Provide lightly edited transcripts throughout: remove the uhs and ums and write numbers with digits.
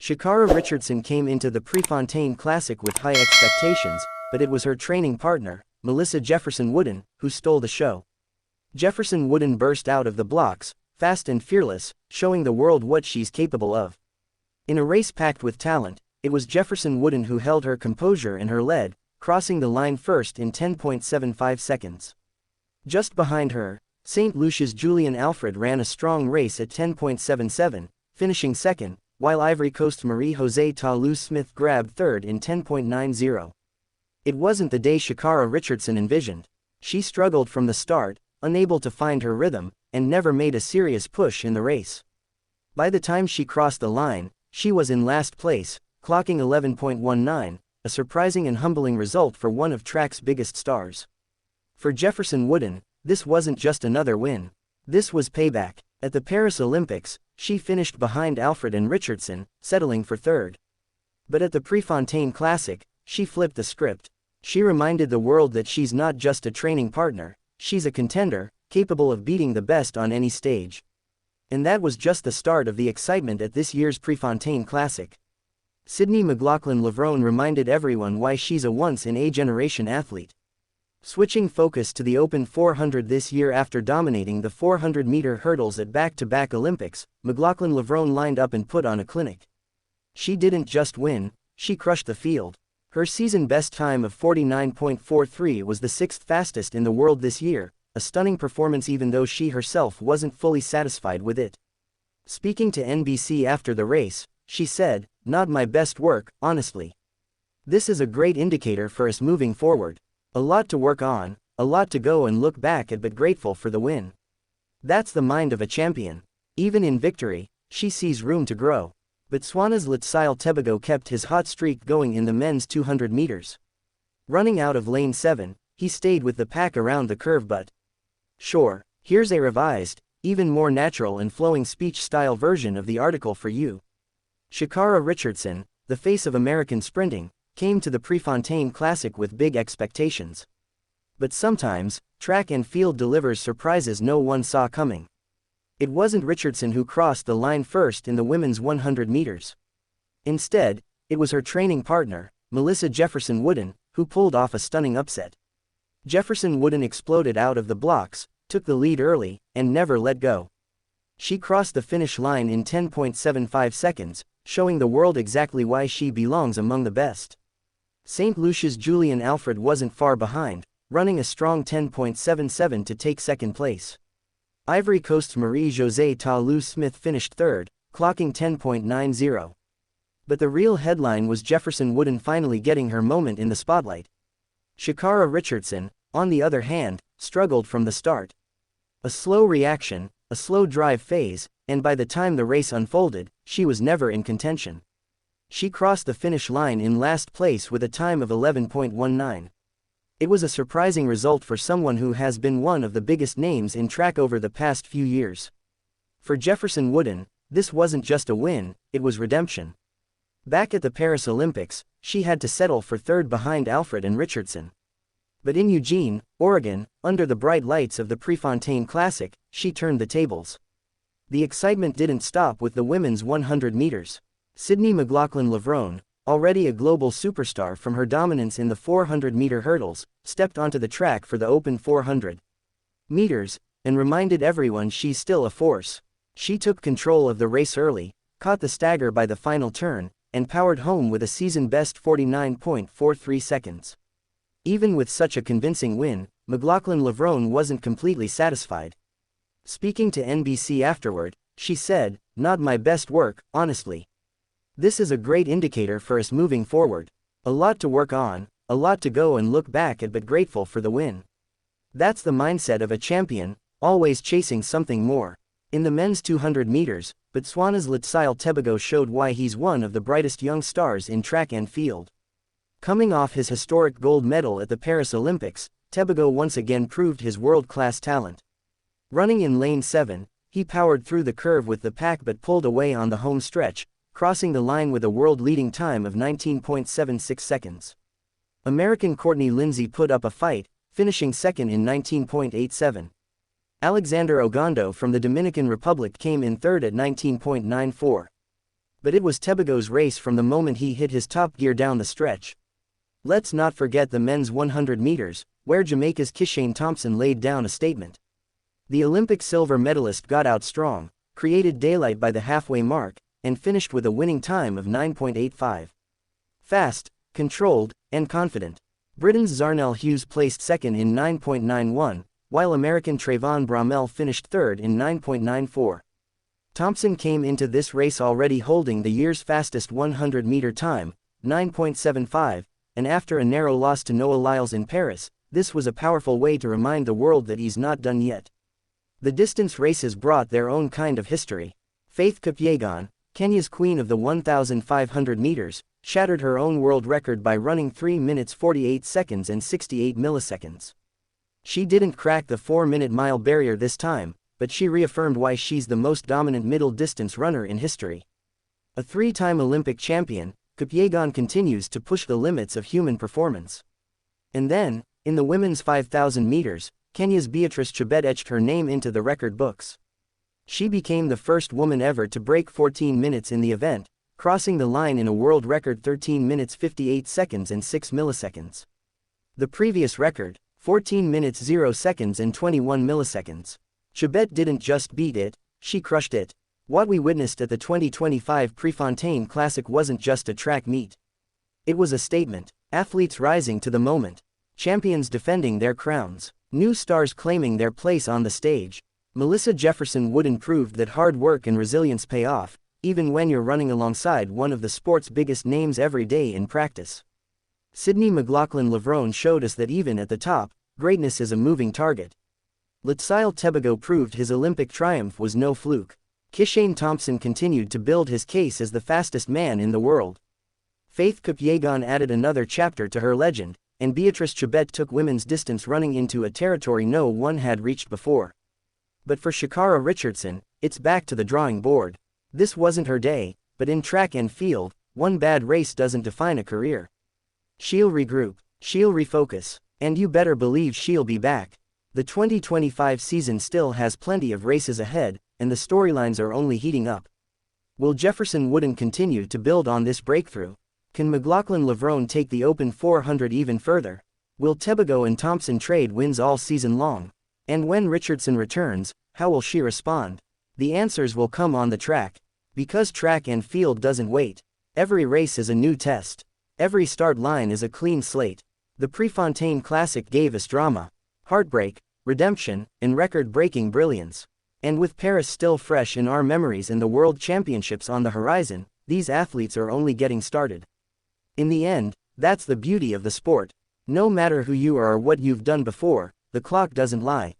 Sha'Carri Richardson came into the Prefontaine Classic with high expectations, but it was her training partner, Jefferson-Wooden, who stole the show. Jefferson-Wooden burst out of the blocks, fast and fearless, showing the world what she's capable of. In a race packed with talent, it was Jefferson-Wooden who held her composure and her lead, crossing the line first in 10.75 seconds. Just behind her, St. Lucia's Julian Alfred ran a strong race at 10.77, finishing second, while Ivory Coast's Marie-Josée Toulouse-Smith grabbed third in 10.90. It wasn't the day Sha'Carri Richardson envisioned. She struggled from the start, unable to find her rhythm, and never made a serious push in the race. By the time she crossed the line, she was in last place, clocking 11.19, a surprising and humbling result for one of track's biggest stars. For Jefferson-Wooden, this wasn't just another win. This was payback. At the Paris Olympics, she finished behind Alfred and Richardson, settling for third. But at the Prefontaine Classic, she flipped the script. She reminded the world that she's not just a training partner, she's a contender, capable of beating the best on any stage. And that was just the start of the excitement at this year's Prefontaine Classic. Sydney McLaughlin-Levrone reminded everyone why she's a once-in-a-generation athlete. Switching focus to the Open 400 this year after dominating the 400-meter hurdles at back-to-back Olympics, McLaughlin-Levrone lined up and put on a clinic. She didn't just win, she crushed the field. Her season best time of 49.43 was the sixth fastest in the world this year, a stunning performance even though she herself wasn't fully satisfied with it. Speaking to NBC after the race, she said, "Not my best work, honestly. This is a great indicator for us moving forward. A lot to work on, a lot to go and look back at, but grateful for the win. That's the mind of a champion. Even in victory, she sees room to grow." Botswana's Letsile Tebogo kept his hot streak going in the men's 200 meters. Running out of lane 7, he stayed with the pack around the curve, but sure, here's a revised, even more natural and flowing speech-style version of the article for you. Sha'Carri Richardson, the face of American sprinting, came to the Prefontaine Classic with big expectations. But sometimes, track and field delivers surprises no one saw coming. It wasn't Richardson who crossed the line first in the women's 100 meters. Instead, it was her training partner, Jefferson-Wooden, who pulled off a stunning upset. Jefferson-Wooden exploded out of the blocks, took the lead early, and never let go. She crossed the finish line in 10.75 seconds, showing the world exactly why she belongs among the best. St. Lucia's Julian Alfred wasn't far behind, running a strong 10.77 to take second place. Ivory Coast's Marie-Josée Toulouse-Smith finished third, clocking 10.90. But the real headline was Jefferson-Wooden finally getting her moment in the spotlight. Sha'Carri Richardson, on the other hand, struggled from the start. A slow reaction, a slow drive phase, and by the time the race unfolded, she was never in contention. She crossed the finish line in last place with a time of 11.19. It was a surprising result for someone who has been one of the biggest names in track over the past few years. For Jefferson-Wooden, this wasn't just a win, it was redemption. Back at the Paris Olympics, she had to settle for third behind Alfred and Richardson. But in Eugene, Oregon, under the bright lights of the Prefontaine Classic, she turned the tables. The excitement didn't stop with the women's 100 meters. Sydney McLaughlin-Levrone, already a global superstar from her dominance in the 400-meter hurdles, stepped onto the track for the Open 400 meters, and reminded everyone she's still a force. She took control of the race early, caught the stagger by the final turn, and powered home with a season-best 49.43 seconds. Even with such a convincing win, McLaughlin-Levrone wasn't completely satisfied. Speaking to NBC afterward, she said, "Not my best work, honestly. This is a great indicator for us moving forward. A lot to work on, a lot to go and look back at, but grateful for the win. That's the mindset of a champion, always chasing something more." In the men's 200 meters, Botswana's Letsile Tebogo showed why he's one of the brightest young stars in track and field. Coming off his historic gold medal at the Paris Olympics, Tebogo once again proved his world-class talent. Running in lane 7, he powered through the curve with the pack but pulled away on the home stretch, crossing the line with a world-leading time of 19.76 seconds. American Courtney Lindsay put up a fight, finishing second in 19.87. Alexander Ogando from the Dominican Republic came in third at 19.94. But it was Tebogo's race from the moment he hit his top gear down the stretch. Let's not forget the men's 100 meters, where Jamaica's Kishane Thompson laid down a statement. The Olympic silver medalist got out strong, created daylight by the halfway mark, and finished with a winning time of 9.85. Fast, controlled, and confident. Britain's Zarnell Hughes placed second in 9.91, while American Trayvon Bromell finished third in 9.94. Thompson came into this race already holding the year's fastest 100-meter time, 9.75, and after a narrow loss to Noah Lyles in Paris, this was a powerful way to remind the world that he's not done yet. The distance races brought their own kind of history. Faith Kipyegon, Kenya's queen of the 1,500 meters, shattered her own world record by running 3 minutes 48 seconds and 68 milliseconds. She didn't crack the 4-minute mile barrier this time, but she reaffirmed why she's the most dominant middle-distance runner in history. A 3-time Olympic champion, Kipyegon continues to push the limits of human performance. And then, in the women's 5,000 meters, Kenya's Beatrice Chebet etched her name into the record books. She became the first woman ever to break 14 minutes in the event, crossing the line in a world record 13 minutes 58 seconds and 6 milliseconds. The previous record, 14 minutes 0 seconds and 21 milliseconds. Chebet didn't just beat it, she crushed it. What we witnessed at the 2025 Prefontaine Classic wasn't just a track meet. It was a statement, athletes rising to the moment, champions defending their crowns, new stars claiming their place on the stage. Melissa Jefferson-Wooden proved that hard work and resilience pay off, even when you're running alongside one of the sport's biggest names every day in practice. Sydney McLaughlin-Levrone showed us that even at the top, greatness is a moving target. Letsile Tebogo proved his Olympic triumph was no fluke. Kishane Thompson continued to build his case as the fastest man in the world. Faith Kipyegon added another chapter to her legend, and Beatrice Chebet took women's distance running into a territory no one had reached before. But for Sha'Carri Richardson, it's back to the drawing board. This wasn't her day, but in track and field, one bad race doesn't define a career. She'll regroup, she'll refocus, and you better believe she'll be back. The 2025 season still has plenty of races ahead, and the storylines are only heating up. Will Jefferson-Wooden continue to build on this breakthrough? Can McLaughlin-Levrone take the Open 400 even further? Will Tebogo and Thompson trade wins all season long? And when Richardson returns, how will she respond? The answers will come on the track. Because track and field doesn't wait. Every race is a new test. Every start line is a clean slate. The Prefontaine Classic gave us drama, heartbreak, redemption, and record-breaking brilliance. And with Paris still fresh in our memories and the World Championships on the horizon, these athletes are only getting started. In the end, that's the beauty of the sport. No matter who you are or what you've done before, the clock doesn't lie.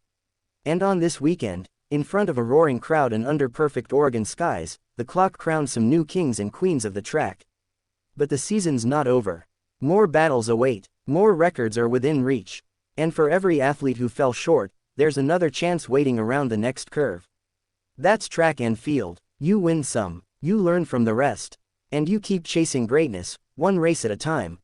And on this weekend, in front of a roaring crowd and under perfect Oregon skies, the clock crowned some new kings and queens of the track. But the season's not over. More battles await, more records are within reach. And for every athlete who fell short, there's another chance waiting around the next curve. That's track and field. You win some, you learn from the rest. And you keep chasing greatness, one race at a time.